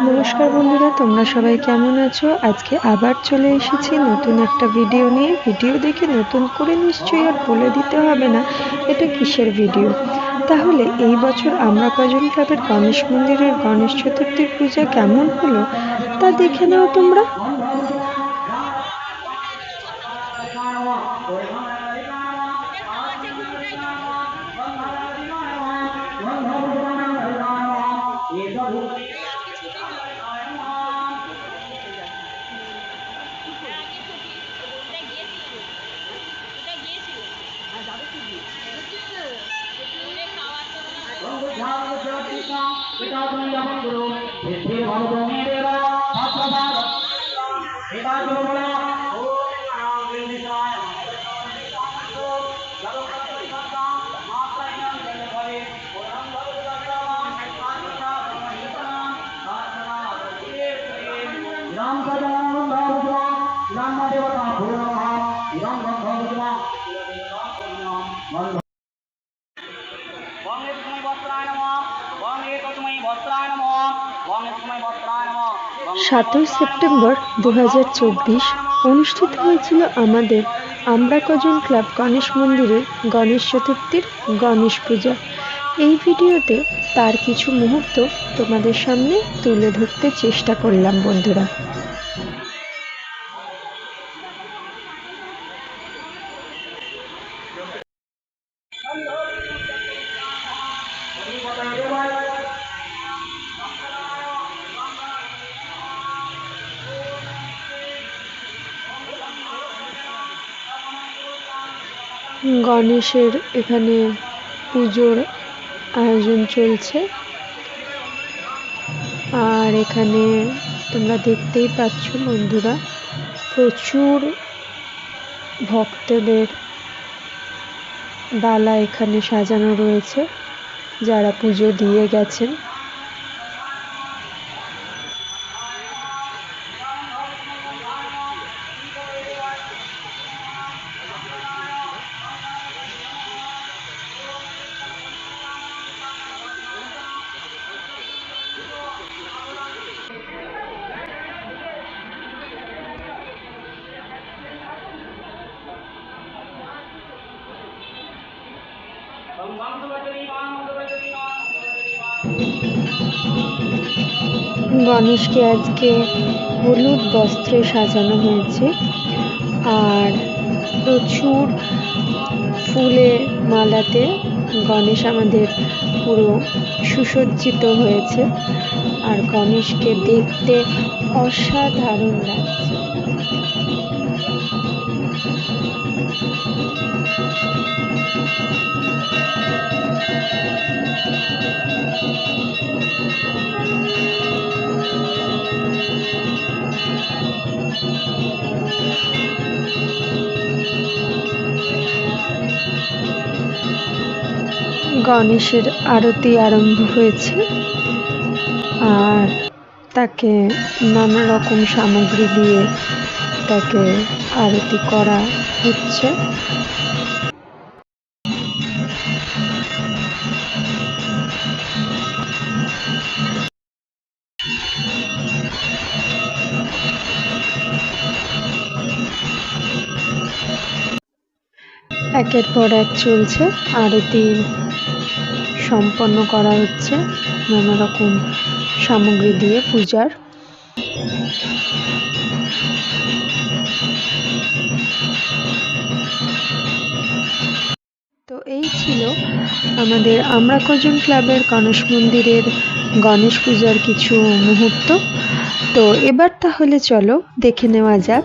নমস্কার বন্ধুরা, তোমরা সবাই কেমন আছো? আজকে আবার চলে এসেছি নতুন একটা ভিডিও নিয়ে। ভিডিও দেখে নতুন করে নিশ্চয়ই আর বলে দিতে হবে না এটা কিসের ভিডিও। তাহলে এই বছর আমরা কজন ক্লাবের গণেশ মন্দিরের গণেশ চতুর্থীর পূজা কেমন হলো তা দেখে নাও তোমরা। সাতই সেপ্টেম্বর 2024 অনুষ্ঠিত হয়েছিল আমাদের আমরা কজন ক্লাব গণেশ মন্দিরের গণেশ চতুর্থীর গণেশ পূজা। এই ভিডিওতে তার কিছু মুহূর্ত তোমাদের সামনে তুলে ধরতে চেষ্টা করলাম বন্ধুরা। গণেশের এখানে পুজোর আয়োজন চলছে, আর এখানে তোমরা দেখতেই পাচ্ছ বন্ধুরা, প্রচুর ভক্তদের ডালা এখানে সাজানো রয়েছে যারা পুজো দিয়ে গেছেন। গণেশকে আজকে হলুদ বস্ত্রে সাজানো হয়েছে, আর প্রচুর ফুলে মালাতে গণেশ আমাদের পুরো সুসজ্জিত হয়েছে, আর গণেশকে দেখতে অসাধারণ লাগছে। গণেশের আরতি আরম্ভ হয়েছে, আর তাকে নানা রকম সামগ্রী দিয়ে তাকে আরতি করা হচ্ছে। একের পর এক চলছে, আরতি সম্পন্ন করা হচ্ছে নানা রকম সামগ্রী দিয়ে পূজার। তো এই ছিল আমাদের আমরা কজন ক্লাবের গণেশ মন্দিরের গণেশ পূজার কিছু মুহূর্ত। তো এবার তাহলে চলো দেখে নেওয়া যাক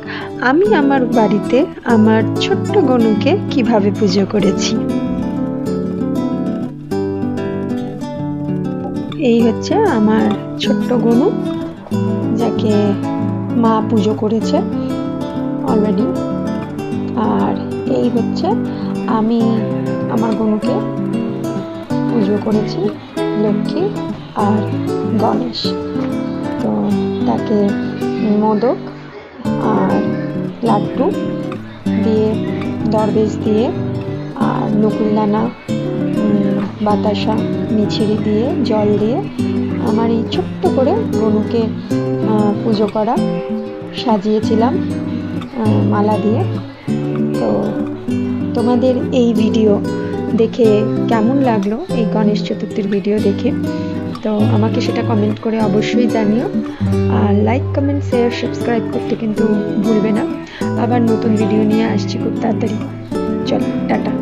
আমি আমার বাড়িতে আমার ছোট্ট গনুকে কিভাবে পুজো করেছি। এই হচ্ছে আমার ছোট্ট গনু, যাকে মা পুজো করেছে অলরেডি। আর এই হচ্ছে আমি আমার গনুকে পুজো করেছি, লক্ষ্মী আর গণেশ। তো তাকে মোদক আর লাড্ডু দিয়ে দরবেশ দিয়ে আর নকুলদানা, বাতাসা, মিছরি দিয়ে জল দিয়ে আমার এই ছোট্ট করে গনুকে পুজো করা সাজিয়েছিলাম মালা দিয়ে। তো তোমাদের এই ভিডিও দেখে কেমন লাগলো, এই গণেশ চতুর্থীর ভিডিও দেখে? তো আমাকে সেটা কমেন্ট করে অবশ্যই জানিও। আর লাইক, কমেন্ট, শেয়ার, সাবস্ক্রাইব করতে কিন্তু ভুলবে না। আবার নতুন ভিডিও নিয়ে আসছি খুব তাড়াতাড়ি। চলো, টাটা।